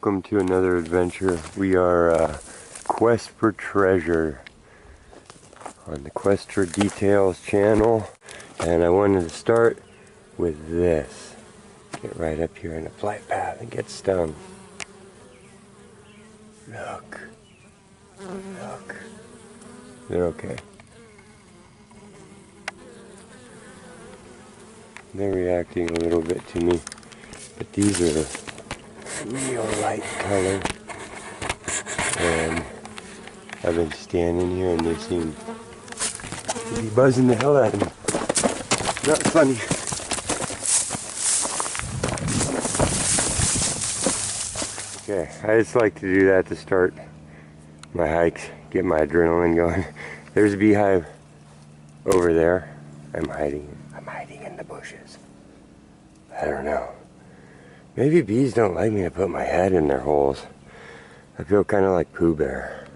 welcome to another adventure. We are Quest for Treasure on the Quest for Details channel, and I wanted to start with this. Get right up here in a flight path and get stung. Look. Look. They're okay. They're reacting a little bit to me, but these are real light color, and I've been standing here and they seem to be buzzing the hell out of me. Not funny. Okay, I just like to do that to start my hikes, get my adrenaline going. There's a beehive over there. I'm hiding in the bushes. I don't know. Maybe bees don't like me to put my head in their holes. I feel kind of like Pooh Bear.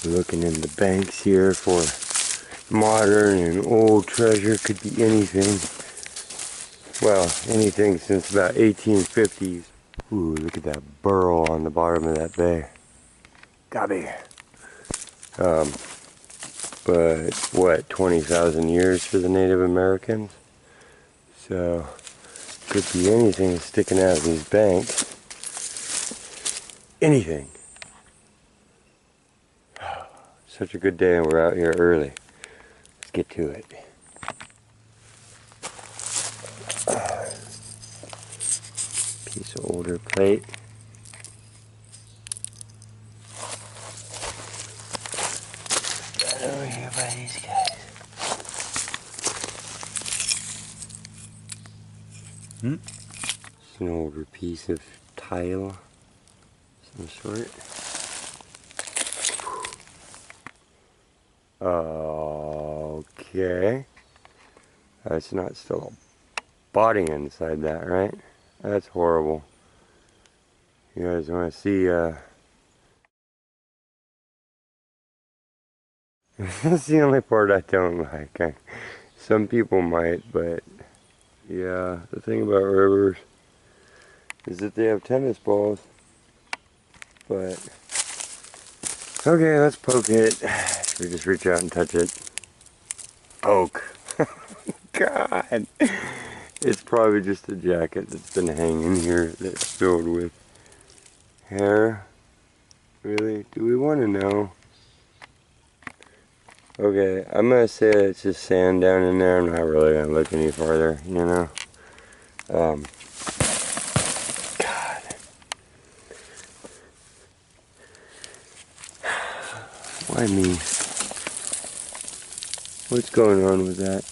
Looking in the banks here for modern and old treasure. Could be anything. Well, anything since about 1850s. Ooh, look at that burrow on the bottom of that bay. Gobby. But what, 20,000 years for the Native Americans? So, could be anything sticking out of these banks. Anything. Such a good day and we're out here early. Let's get to it. Piece of older plate. Right over here by these guys. It's an older piece of tile, some sort. Okay. That's not still a body inside that, right? That's horrible. You guys want to see, that's the only part I don't like. Some people might, but yeah, the thing about rivers is that they have tennis balls. But, okay, let's poke it. Should we just reach out and touch it? Poke. God. It's probably just a jacket that's been hanging here that's filled with hair. Really? Do we want to know? Okay, I'm going to say it's just sand down in there. I'm not really going to look any farther, you know? God. Why me? What's going on with that?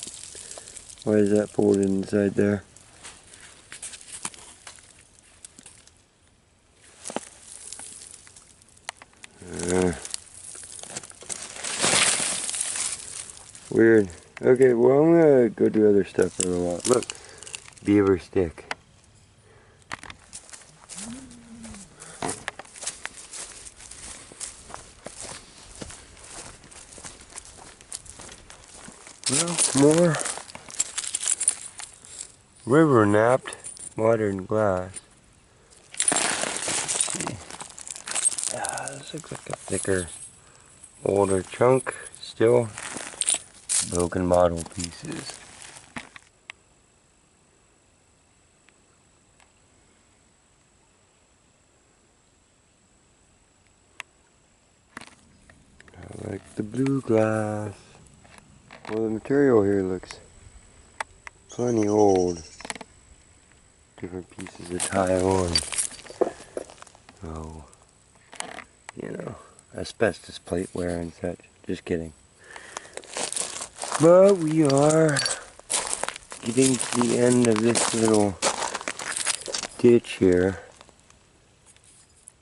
Why is that folded inside there? Weird. Okay, well I'm gonna go do other stuff for a little while. Look, beaver stick. Well, more river napped modern glass. Let's see. This looks like a thicker, older chunk. Still broken bottle pieces. I like the blue glass. Well, the material here looks plenty old. Different pieces of tile and, oh, you know, asbestos plateware and such. Just kidding. But we are getting to the end of this little ditch here.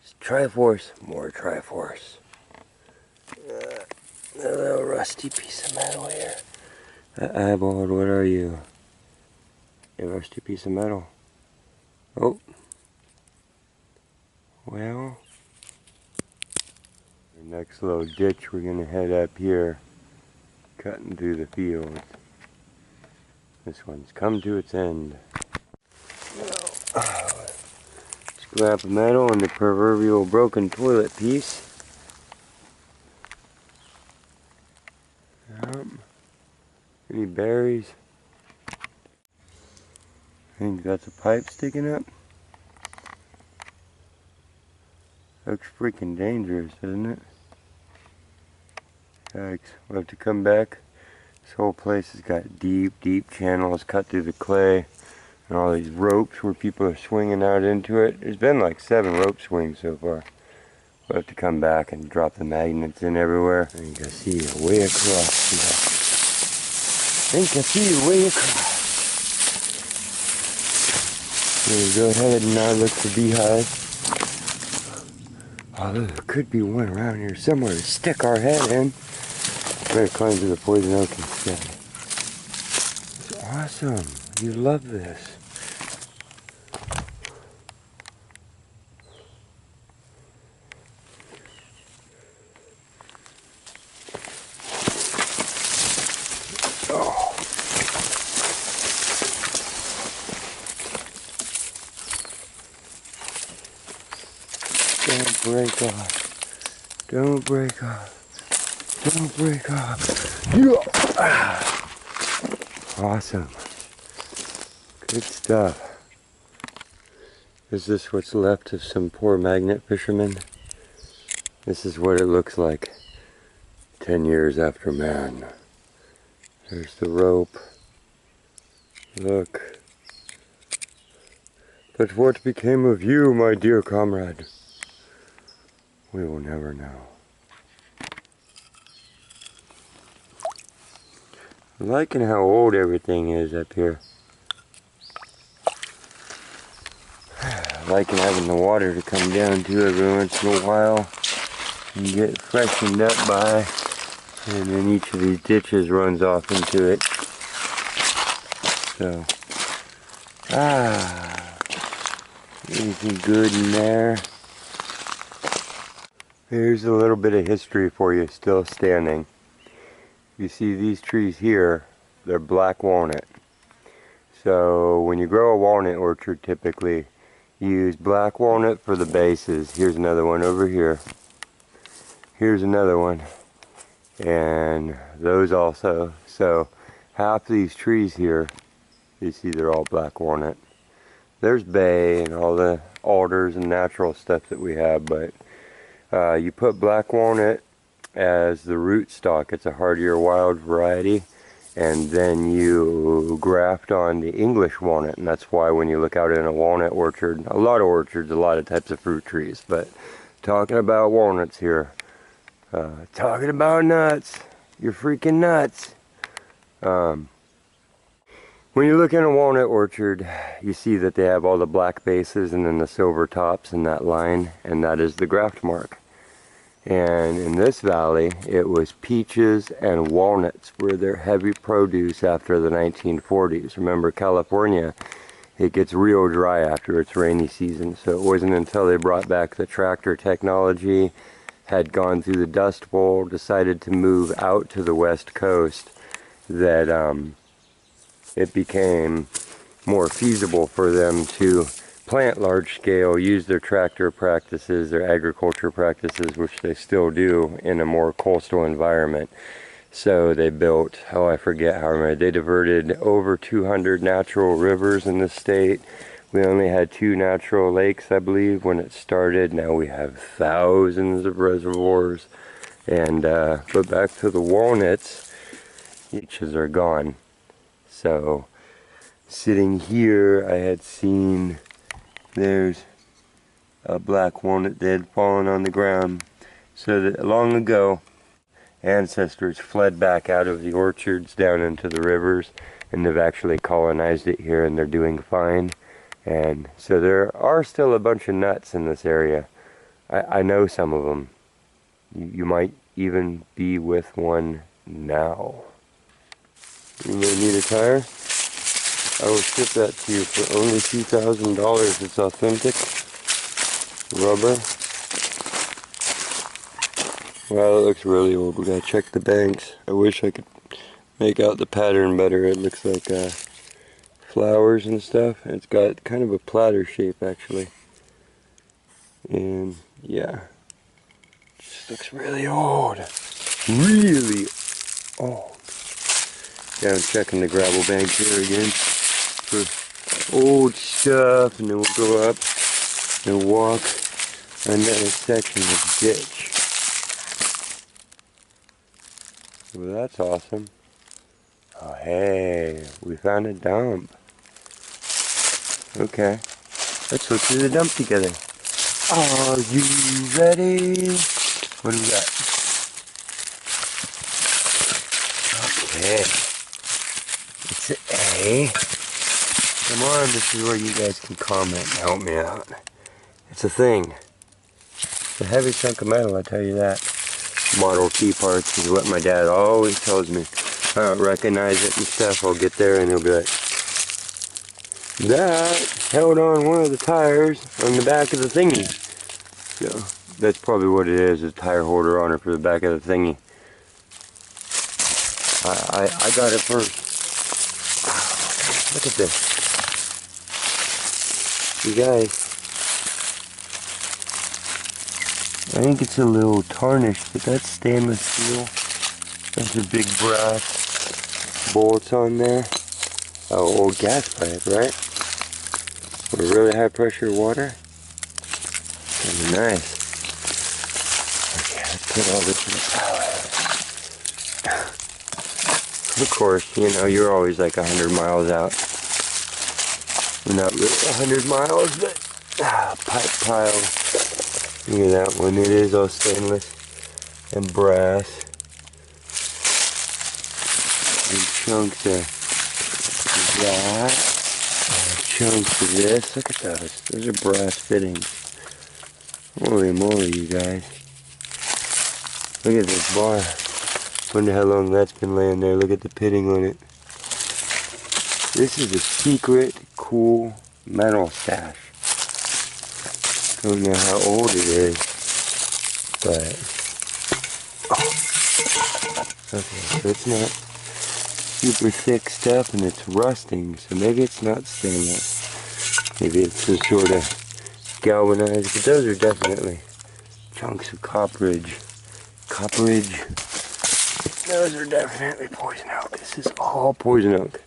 It's Triforce, more Triforce. A little rusty piece of metal here. Eyeballed, what are you? A rusty piece of metal. Oh. Well, Our next little ditch, we're going to head up here, cutting through the fields. This one's come to its end. Scrap of metal and the proverbial broken toilet piece. Any berries? I think that's a pipe sticking up. Looks freaking dangerous, doesn't it? Yikes. We'll have to come back. This whole place has got deep, deep channels cut through the clay. And all these ropes where people are swinging out into it. There's been like 7 rope swings so far. We'll have to come back and drop the magnets in everywhere. I think I see a way across here. I think I see a way across. We'll go ahead and now look for beehives. Although there could be one around here somewhere to stick our head in. Better climb to the poison oak instead. It's awesome. You love this. Don't break off. Don't break off. Don't break off. Yeah. Awesome. Good stuff. Is this what's left of some poor magnet fishermen? This is what it looks like 10 years after man. There's the rope. Look. But what became of you, my dear comrade? We will never know. I'm liking how old everything is up here. Liking having the water to come down to every once in a while and get freshened up by, and then each of these ditches runs off into it. So, anything good in there? Here's a little bit of history for you, still standing. You see these trees here, they're black walnut. So when you grow a walnut orchard, typically you use black walnut for the bases. Here's another one over here. Here's another one. And those also. So half these trees here, you see they're all black walnut. There's bay and all the alders and natural stuff that we have, but you put black walnut as the root stock. It's a hardier wild variety, and then you graft on the English walnut, and that's why when you look out in a walnut orchard, a lot of orchards, a lot of types of fruit trees, but talking about walnuts here, talking about nuts, you're freaking nuts. When you look in a walnut orchard, you see that they have all the black bases and then the silver tops in that line, and that is the graft mark. And in this valley, it was peaches and walnuts were their heavy produce after the 1940s. Remember, California, it gets real dry after its rainy season, so it wasn't until they brought back the tractor technology, had gone through the Dust Bowl, decided to move out to the west coast, that it became more feasible for them to plant large scale, use their tractor practices, their agriculture practices, which they still do in a more coastal environment. So they built, I forget how many, they diverted over 200 natural rivers in the state. We only had 2 natural lakes, I believe, when it started. Now we have thousands of reservoirs. And but back to the walnuts, peaches are gone. So sitting here, I had seen there's a black walnut that had fallen on the ground. So that long ago, ancestors fled back out of the orchards down into the rivers, and they've actually colonized it here, and they're doing fine. And so there are still a bunch of nuts in this area. I know some of them. You might even be with one now. You may need a tire? I will ship that to you for only $2,000. It's authentic rubber. Well, it looks really old. We gotta check the banks. I wish I could make out the pattern better. It looks like flowers and stuff. It's got kind of a platter shape actually. And yeah, just looks really old. Really old. Yeah, I'm checking the gravel bank here again for old stuff, and then we'll go up and walk another section of ditch. Well, that's awesome. Oh, hey, we found a dump. Okay, let's look through the dump together. Are you ready? What do we got? Okay, it's an A. Come on, this is where you guys can comment and help me out. It's a thing. It's a heavy chunk of metal, I tell you that. Model T parts is what my dad always tells me. I don't recognize it and stuff. I'll get there and he'll be like, that held on one of the tires on the back of the thingy. So that's probably what it is, a tire holder on it for the back of the thingy. I got it first. Look at this. You guys, I think it's a little tarnished, but that's stainless steel. There's a big brass bolts on there. Oh, old gas pipe, right? With really high pressure water. Kind of nice. Okay, let's put all this in the pallet. Of course, you know, you're always like 100 miles out. We're not really 100 miles, but pipe pile. Look at that one. It is all stainless and brass. And chunks of that. Chunks of this. Look at those. Those are brass fittings. Holy moly, you guys. Look at this bar. Wonder how long that's been laying there. Look at the pitting on it. This is a secret, cool metal stash. Don't know how old it is, but okay, so it's not super thick stuff and it's rusting, so maybe it's not stainless. Maybe it's some sort of galvanized, but those are definitely chunks of copperage. Those are definitely poison oak. This is all poison oak.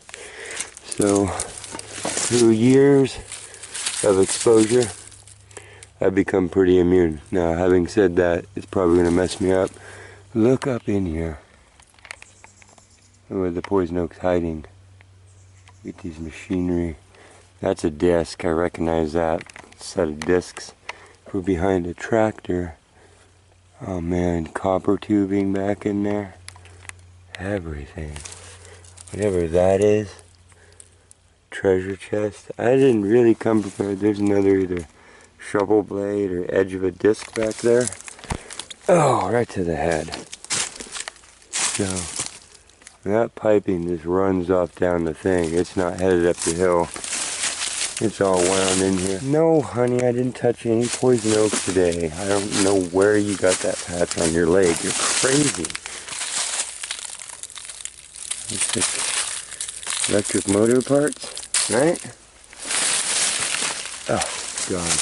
So, through years of exposure, I've become pretty immune. Now, having said that, it's probably going to mess me up. Look up in here. Where the poison oak's hiding. Look at these machinery. That's a disc. I recognize that. Set of discs for behind a tractor. Oh man, copper tubing back in there. Everything. Whatever that is. Treasure chest. I didn't really come prepared. There's another either shovel blade or edge of a disc back there. Oh, right to the head. So, that piping just runs off down the thing. It's not headed up the hill. It's all wound in here. No, honey, I didn't touch any poison oak today. I don't know where you got that patch on your leg. You're crazy. Looks like electric motor parts, right? Oh, God.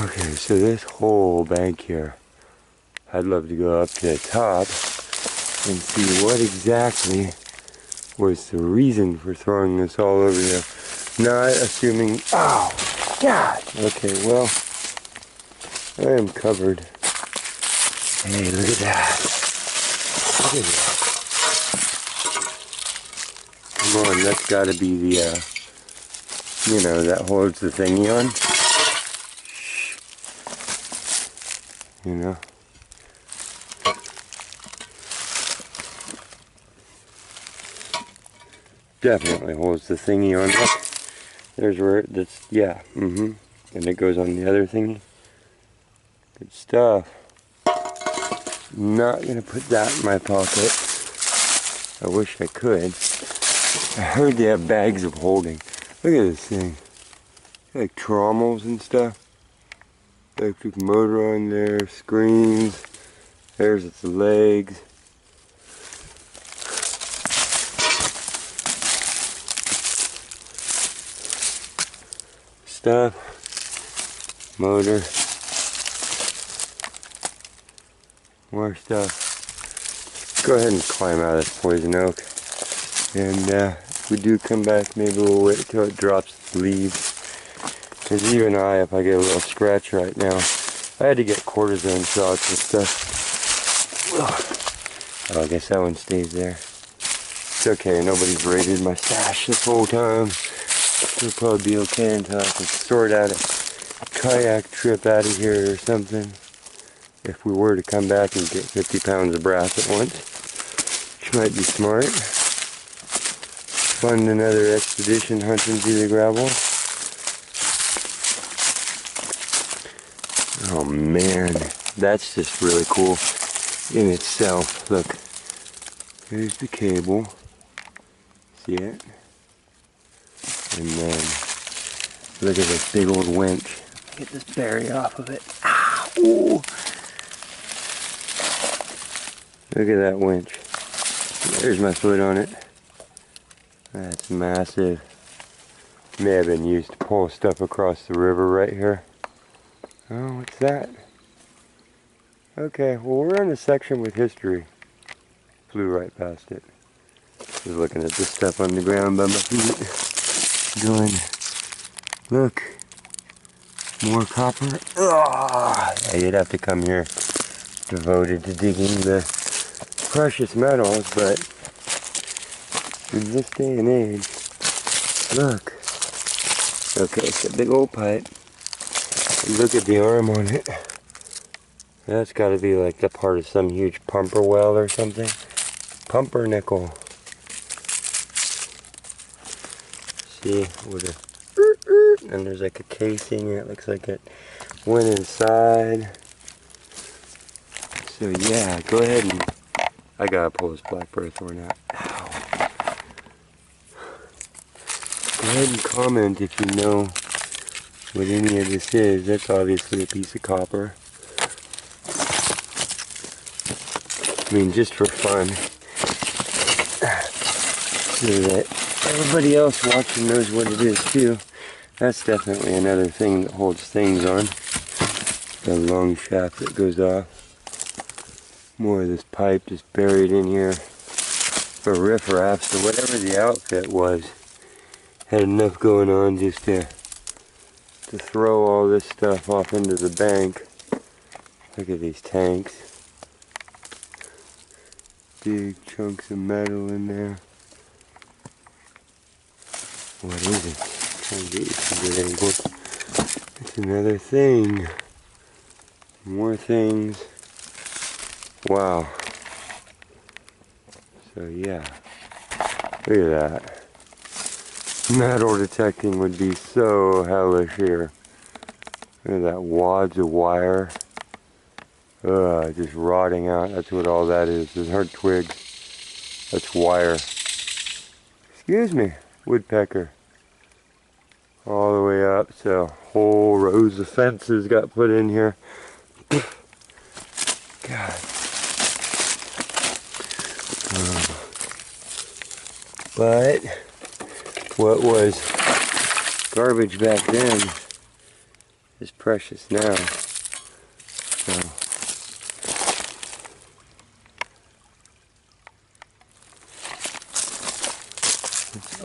Okay, so this whole bank here, I'd love to go up to the top and see what exactly was the reason for throwing this all over here. Not assuming, oh, God! Okay, well, I am covered. Hey, look at that. Look at that. Come on, that's gotta be the, you know, that holds the thingy on. You know? Definitely holds the thingy on. Look, there's where that's, yeah, and it goes on the other thingy. Good stuff. Not gonna put that in my pocket. I wish I could. I heard they have bags of holding. Look at this thing. Like trommels and stuff. Electric motor on there, screens. There's its legs. Stuff. Motor. More stuff. Go ahead and climb out of this poison oak. And if we do come back, maybe we'll wait till it drops leaves. Because even if I get a little scratch right now, I had to get cortisone shots and stuff. Oh, I guess that one stays there. It's okay, nobody's raided my stash this whole time. It'll probably be okay until I can sort out a kayak trip out of here or something. If we were to come back and get 50 pounds of brass at once, which might be smart. Fund another expedition hunting through the gravel. Oh man, that's just really cool in itself. Look, here's the cable. See it? And then look at this big old winch. Get this berry off of it. Ah, ooh. Look at that winch. There's my foot on it. That's massive. May have been used to pull stuff across the river right here. Oh, what's that? Okay, well we're in a section with history. Flew right past it. Just looking at this stuff on the ground by my feet. Going, look, more copper. Oh, I did have to come here devoted to digging the precious metals, but in this day and age, look. Okay, it's a big old pipe. Look at the arm on it. That's got to be like the part of some huge pumper well or something. Pumpernickel. See, with a, and there's like a casing. It looks like it went inside. So yeah, go ahead and I gotta pull this blackberry thorn out. Ow. Go ahead and comment if you know what any of this is. That's obviously a piece of copper. I mean, just for fun. So that everybody else watching knows what it is too. That's definitely another thing that holds things on. The long shaft that goes off. More of this pipe just buried in here for riffraff. So whatever the outfit was, had enough going on just to throw all this stuff off into the bank. Look at these tanks. Big chunks of metal in there. What is it? I'm trying to get you some good angles. It's another thing. More things. Wow. So yeah. Look at that. Metal detecting would be so hellish here. Look at that, wads of wire. Just rotting out. That's what all that is. Those aren't twigs. That's wire. Excuse me, woodpecker. All the way up. So whole rows of fences got put in here. God. But what was garbage back then is precious now. So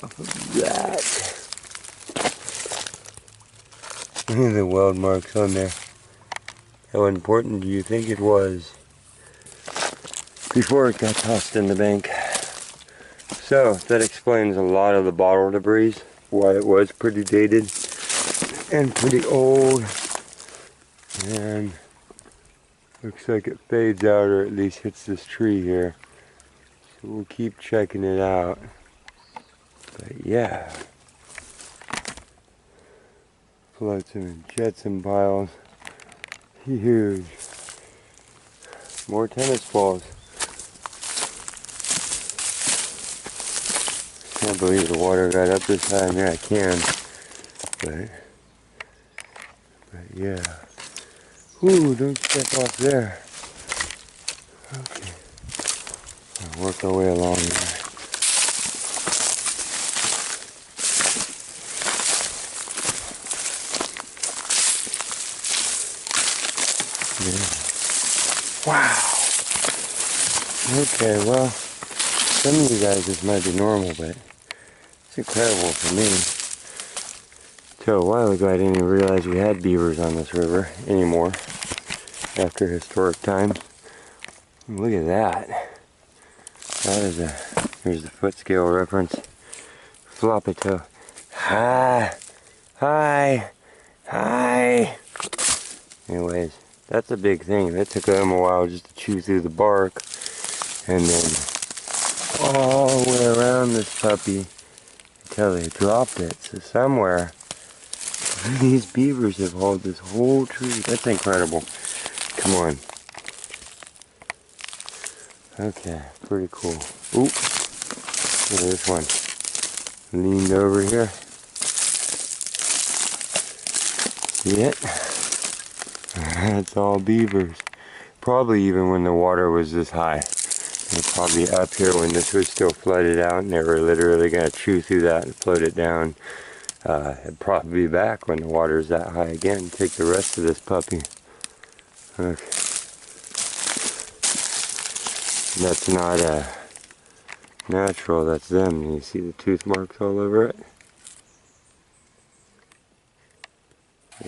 off of that. Look at the weld marks on there. How important do you think it was before it got tossed in the bank? So that explains a lot of the bottle debris, why it was pretty dated and pretty old. And looks like it fades out or at least hits this tree here. So we'll keep checking it out. But yeah. Flotsam and jetsam piles. Huge. More tennis balls. Can't believe the water got up this high. I mean, I can. But yeah. Ooh, don't step off there. Okay. I'll work our way along there. Yeah. Wow. Okay, well, some of you guys this might be normal, but it's incredible for me. So a while ago I didn't even realize we had beavers on this river anymore after historic times. Look at that. That is here's the foot scale reference. Floppy toe. Hi. Hi. Hi. Anyways, that's a big thing. That took them a while just to chew through the bark. And then all the way around this puppy until they dropped it. So somewhere these beavers have hauled this whole tree. That's incredible. Come on. Okay, pretty cool. Oop. Look at this one. Leaned over here. See it? That's all beavers. Probably even when the water was this high. They're probably up here when this was still flooded out and they were literally going to chew through that and float it down. It'd probably be back when the water's that high again. Take the rest of this puppy. Okay. That's not natural, that's them. You see the tooth marks all over it?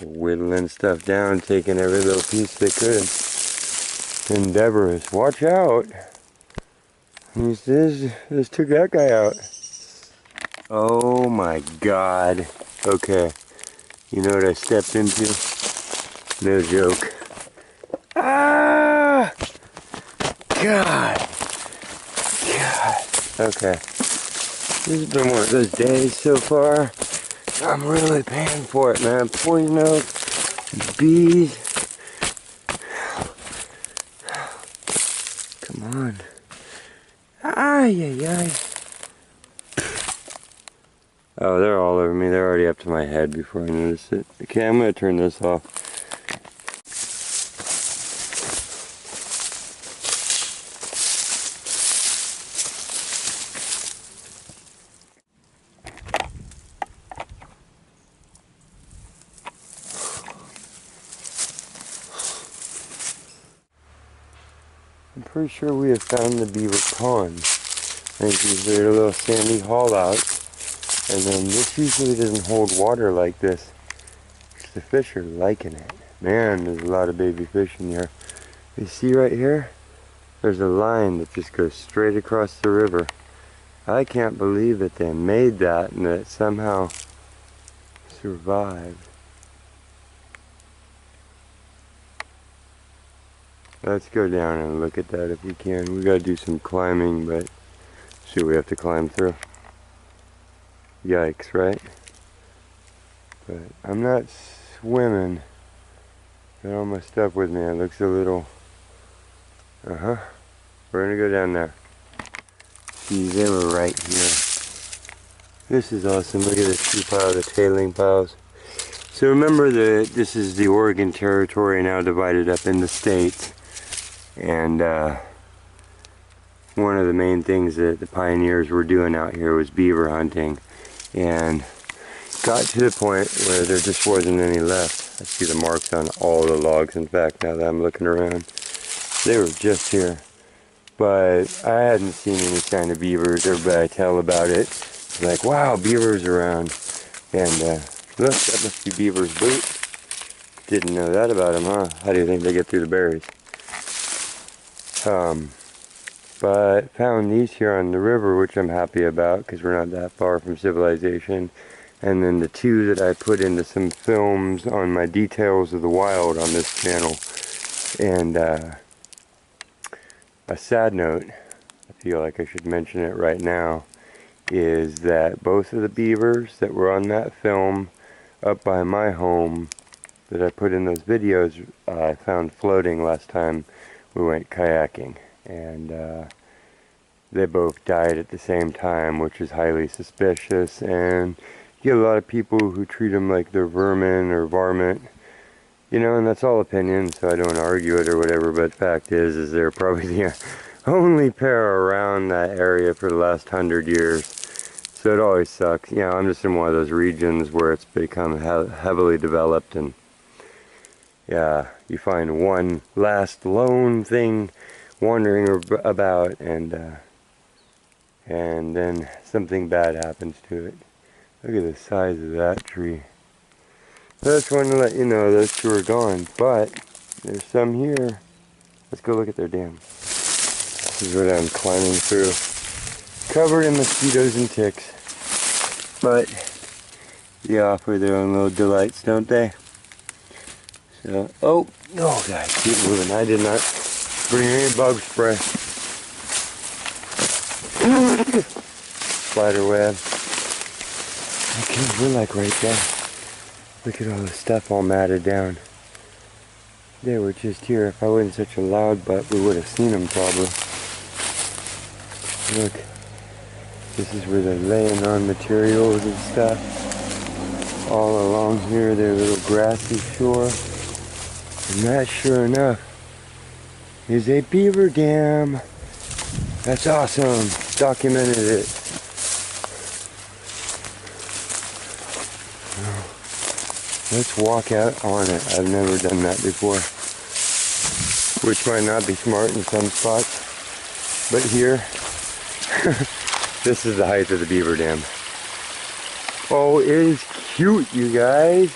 Whittling stuff down, taking every little piece they could. Endeavorous. Watch out! This took that guy out. Oh my god. Okay. You know what I stepped into? No joke. Ah! God. God. Okay. This has been one of those days so far. I'm really paying for it, man. Poison oak, bees. Come on. Ay, ay, ay. Oh, they're all over me. They're already up to my head before I notice it. Okay, I'm going to turn this off. I'm pretty sure we have found the Beaver Pond. I think these are a little sandy haul out. And then this usually doesn't hold water like this. The fish are liking it. Man, there's a lot of baby fish in here. You see right here? There's a line that just goes straight across the river. I can't believe that they made that and that it somehow survived. Let's go down and look at that if we can. We gotta do some climbing, but see, we have to climb through. Yikes, right? But I'm not swimming. Got all my stuff with me. It looks a little... We're gonna go down there. See, they were right here. This is awesome. Look at this tree pile, the tailing piles. So remember that this is the Oregon Territory now divided up into states. And one of the main things that the pioneers were doing out here was beaver hunting. And got to the point where there just wasn't any left. I see the marks on all the logs, in fact, now that I'm looking around. They were just here. But I hadn't seen any sign of beavers. Everybody tell about it. It's like, wow, beavers around. And look, that must be Beaver's boot. Didn't know that about them, huh? How do you think they get through the berries? But found these here on the river, which I'm happy about because we're not that far from civilization. And then the two that I put into some films on my Details of the Wild on this channel. And a sad note, I feel like I should mention it right now, is that both of the beavers that were on that film up by my home that I put in those videos, I found floating last time we went kayaking. And they both died at the same time, which is highly suspicious. And you get a lot of people who treat them like they're vermin or varmint. You know, and that's all opinion, so I don't argue it or whatever, but fact is they're probably the only pair around that area for the last 100 years. So it always sucks. You know, I'm just in one of those regions where it's become heavily developed, and yeah, you find one last lone thing wandering about, and then something bad happens to it. Look at the size of that tree. I just wanted to let you know those two are gone, but there's some here. Let's go look at their dam. This is what I'm climbing through. Covered in mosquitoes and ticks. But they offer their own little delights, don't they? So, oh, guys, keep moving. I did not bring any bug spray. Spider web. Okay, we're like right there. Look at all the stuff all matted down. They were just here. If I wasn't such a loud butt, we would have seen them probably. Look. This is where they're laying on materials and stuff. All along here, their little grassy shore. And that, sure enough, is a beaver dam. That's awesome. Documented it. Let's walk out on it. I've never done that before. Which might not be smart in some spots. But here, this is the height of the beaver dam. Oh, it is cute, you guys.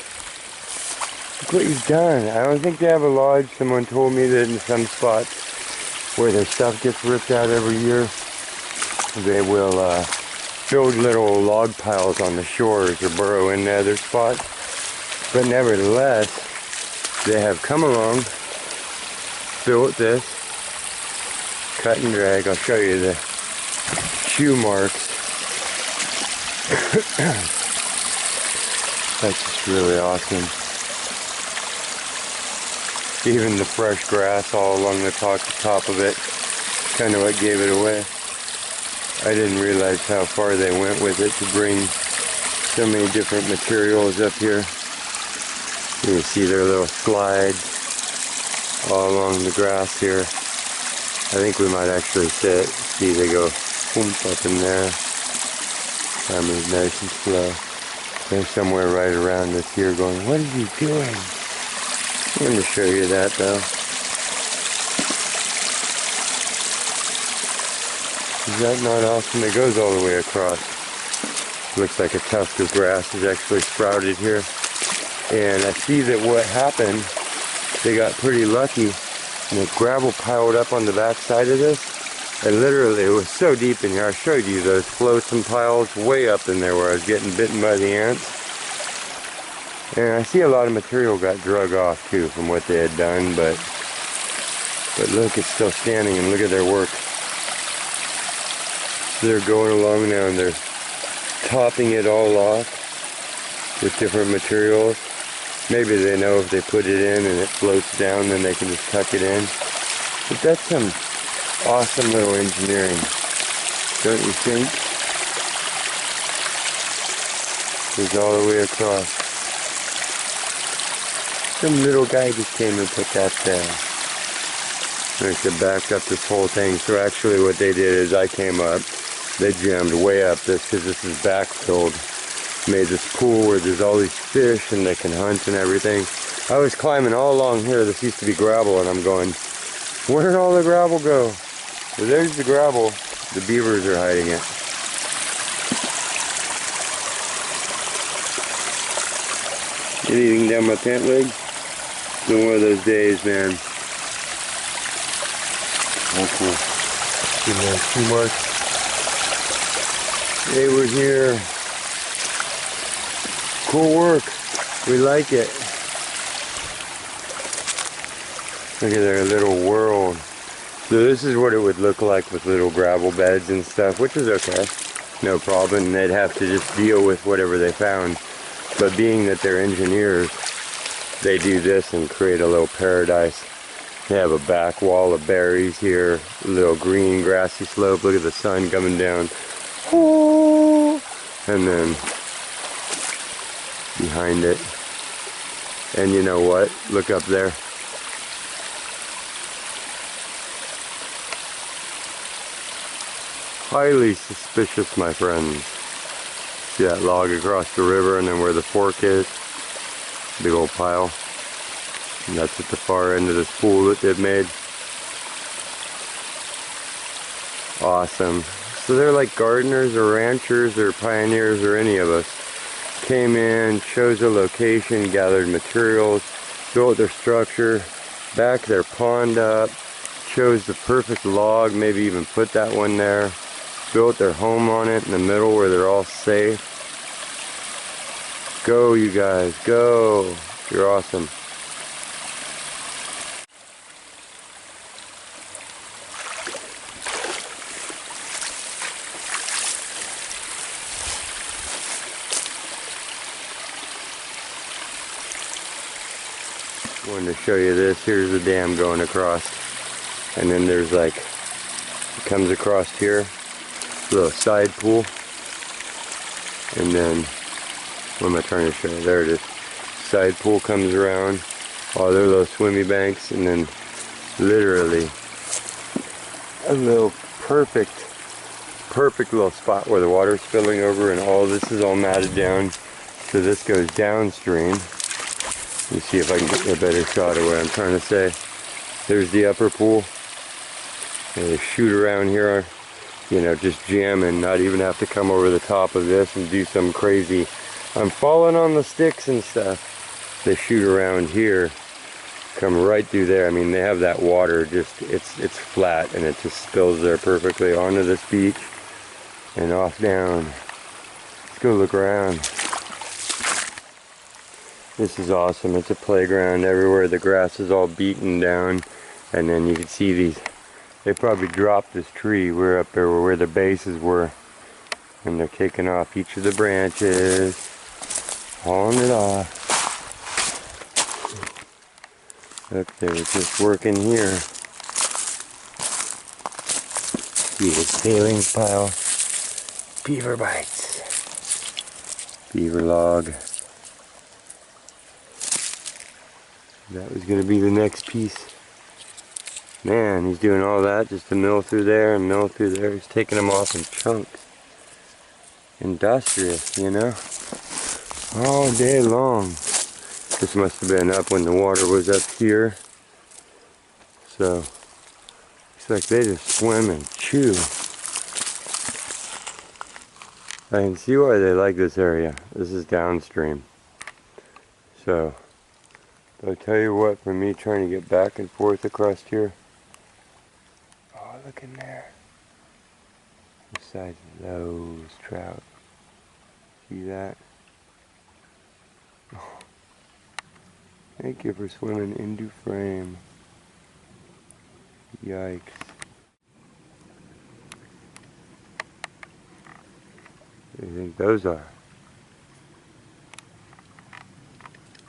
Look what he's done. I don't think they have a lodge. Someone told me that in some spots where their stuff gets ripped out every year, they will build little log piles on the shores or burrow into other spots. But nevertheless, they have come along, built this, cut and drag. I'll show you the shoe marks. That's just really awesome. Even the fresh grass all along the top of it, kind of what gave it away. I didn't realize how far they went with it to bring so many different materials up here. You can see their little slides all along the grass here. I think we might actually sit. See, they go boom up in there. I move nice and slow. They're somewhere right around this here going, what are you doing? I'm going to show you that though. Is that not awesome? It goes all the way across. Looks like a tuft of grass is actually sprouted here. And I see that what happened, they got pretty lucky. And the gravel piled up on the back side of this. And literally, it was so deep in here. I showed you those floatsome piles way up in there where I was getting bitten by the ants. And I see a lot of material got drug off too from what they had done. But look, it's still standing, and look at their work. They're going along now and they're topping it all off with different materials. Maybe they know if they put it in and it floats down, then they can just tuck it in. But that's some awesome little engineering, don't you think? Goes all the way across. Some little guy just came and put that there. I should back up this whole thing. So actually what they did is I came up, they jammed way up this because this is backfilled. Made this pool where there's all these fish and they can hunt and everything. I was climbing all along here. This used to be gravel, and I'm going, where did all the gravel go? Well, there's the gravel. The beavers are hiding it. Get eating down my pant leg? It's been one of those days, man. Oh, cool. See those shoe marks? They were here. Cool work. We like it. Look at their little world. So this is what it would look like with little gravel beds and stuff, which is okay. No problem. They'd have to just deal with whatever they found. But being that they're engineers, they do this and create a little paradise. They have a back wall of berries here, a little green grassy slope. Look at the sun coming down. Oh! And then behind it, And you know what? Look up there. Highly suspicious, my friends. See that log across the river, and then where the fork is? Big old pile. And that's at the far end of this pool that they've made. Awesome. So they're like gardeners or ranchers or pioneers or any of us. Came in, chose a location, gathered materials, built their structure, backed their pond up, chose the perfect log, maybe even put that one there, built their home on it in the middle where they're all safe. Go, you guys, go. You're awesome. Wanted to show you this. Here's the dam going across, and then there's like, it comes across here, little side pool, and then what am I trying to show you? There it is. Side pool comes around, all their little swimmy banks, and then literally a little perfect little spot where the water's spilling over, and all this is all matted down, so this goes downstream. Let me see if I can get a better shot of what I'm trying to say. There's the upper pool. And they shoot around here, you know, just jam and not even have to come over the top of this and do some crazy, I'm falling on the sticks and stuff. They shoot around here, come right through there. I mean, they have that water just, it's flat, and it just spills there perfectly onto this beach and off down. Let's go look around. This is awesome. It's a playground everywhere. The grass is all beaten down, and then you can see these. They probably dropped this tree. We're up there where the bases were, and they're taking off each of the branches, hauling it off. Look, they were just working here. See this tailings pile. Beaver bites. Beaver log. That was going to be the next piece. Man, he's doing all that just to mill through there and mill through there. He's taking them off in chunks. Industrious, you know? All day long. This must have been up when the water was up here. So, it's like they just swim and chew. I can see why they like this area. This is downstream. So, I'll tell you what, for me trying to get back and forth across here. Oh, look in there. The size of those trout. See that? Oh. Thank you for swimming into frame. Yikes. What do you think those are?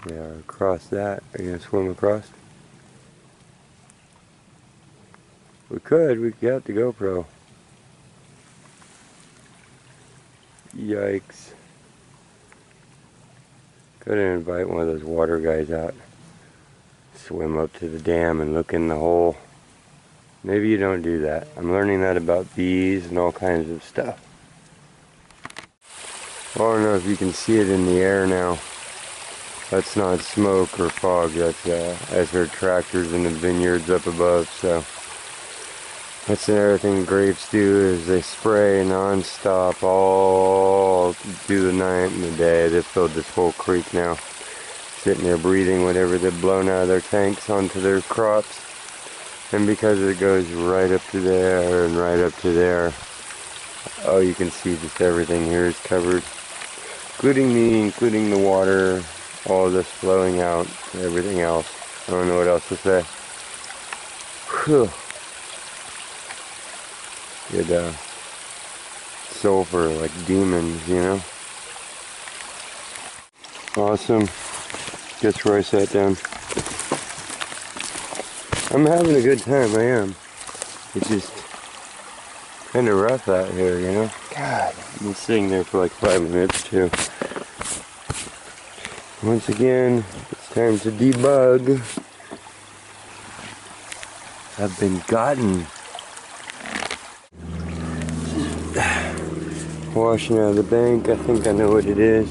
They are across that. Are you going to swim across? We could get the GoPro. Yikes. Could invite one of those water guys out. Swim up to the dam and look in the hole. Maybe you don't do that. I'm learning that about bees and all kinds of stuff. I don't know if you can see it in the air now. That's not smoke or fog, that's I heard tractors in the vineyards up above, so that's another thing grapes do, is they spray non-stop all through the night and the day. They've filled this whole creek now, sitting there breathing whatever they've blown out of their tanks onto their crops, and because it goes right up to there and right up to there, oh, you can see just everything here is covered, including me, including the water, all this flowing out, everything else. I don't know what else to say. Whew. Good sulfur like demons, you know. Awesome. Guess where I sat down. I'm having a good time, I am. It's just kind of rough out here, you know. God, I've been sitting there for like 5 minutes too. Once again, it's Time to debug. Have been gotten. Washing out of the bank. I think I know what it is.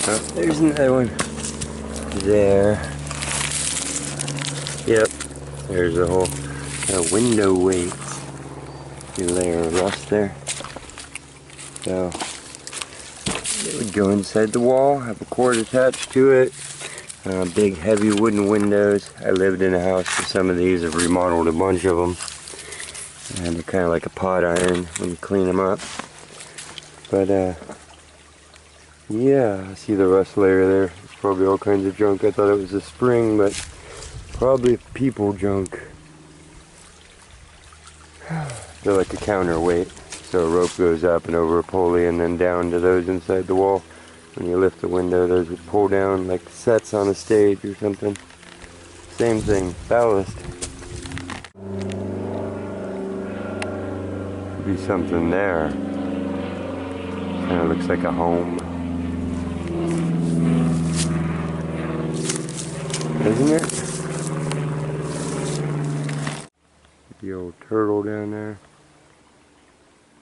Oh, there's another one. There. Yep. There's a whole window weight. A layer of rust there. So it would go inside the wall, have a cord attached to it. Big heavy wooden windows. I lived in a house with some of these. I've remodeled a bunch of them. And they're kind of like a pot iron when you clean them up. But yeah, I see the rust layer there. It's probably all kinds of junk. I thought it was a spring, but probably people junk. They're like a counterweight. So a rope goes up and over a pulley and then down to those inside the wall. When you lift the window, those would pull down like sets on a stage or something. Same thing, ballast. Could be something there. Kind of looks like a home. Isn't it? The old turtle down there.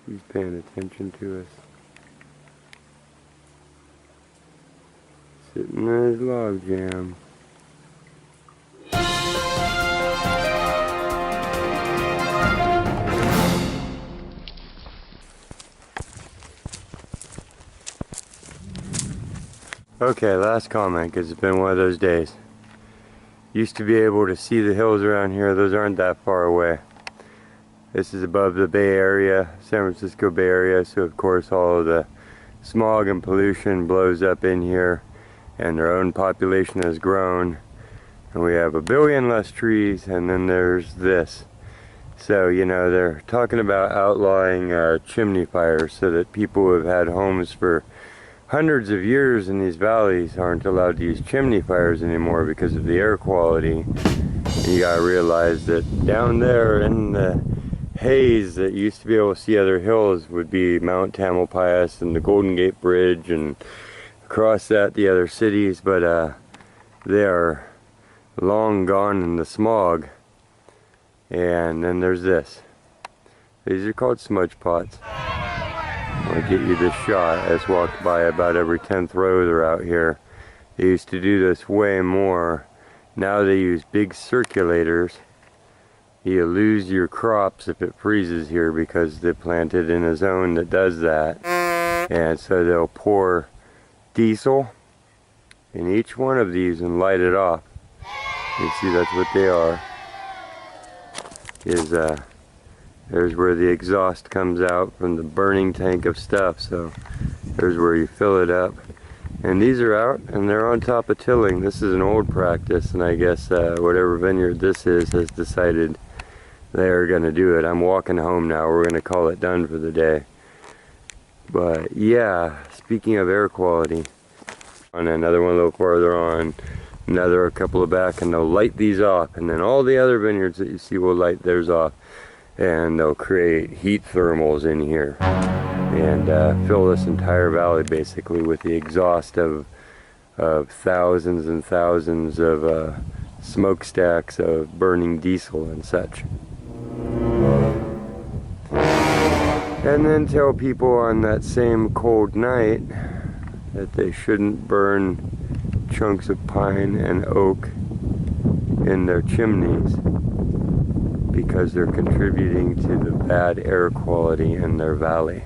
He's paying attention to us. Sitting in his log jam. Okay, last comment, because it's been one of those days. Used to be able to see the hills around here. Those aren't that far away. This is above the Bay Area, San Francisco Bay Area, so of course all of the smog and pollution blows up in here, and their own population has grown, and we have 1 billion less trees, and then there's this. So, you know, they're talking about outlawing chimney fires so that people who have had homes for hundreds of years in these valleys aren't allowed to use chimney fires anymore because of the air quality. And you gotta realize that down there in the haze that used to be able to see other hills would be Mount Tamalpais and the Golden Gate Bridge, and across that the other cities, but they are long gone in the smog. And then there's this. These are called smudge pots. I'll get you this shot. I just walked by about every 10th rotor out here. They used to do this way more. Now they use big circulators. You lose your crops if it freezes here because they planted in a zone that does that. And so they'll pour diesel in each one of these and light it off. You see, that's what they are. There's where the exhaust comes out from the burning tank of stuff. So there's where you fill it up. And these are out and they're on top of tilling. This is an old practice, and I guess whatever vineyard this is has decided they're gonna do it. I'm walking home now. We're gonna call it done for the day. But yeah, speaking of air quality, on another one a little farther on, another a couple of back, and they'll light these off, and then all the other vineyards that you see will light theirs off, and they'll create heat thermals in here and fill this entire valley basically with the exhaust of thousands and thousands of smokestacks of burning diesel and such. And then tell people on that same cold night that they shouldn't burn chunks of pine and oak in their chimneys because they're contributing to the bad air quality in their valley.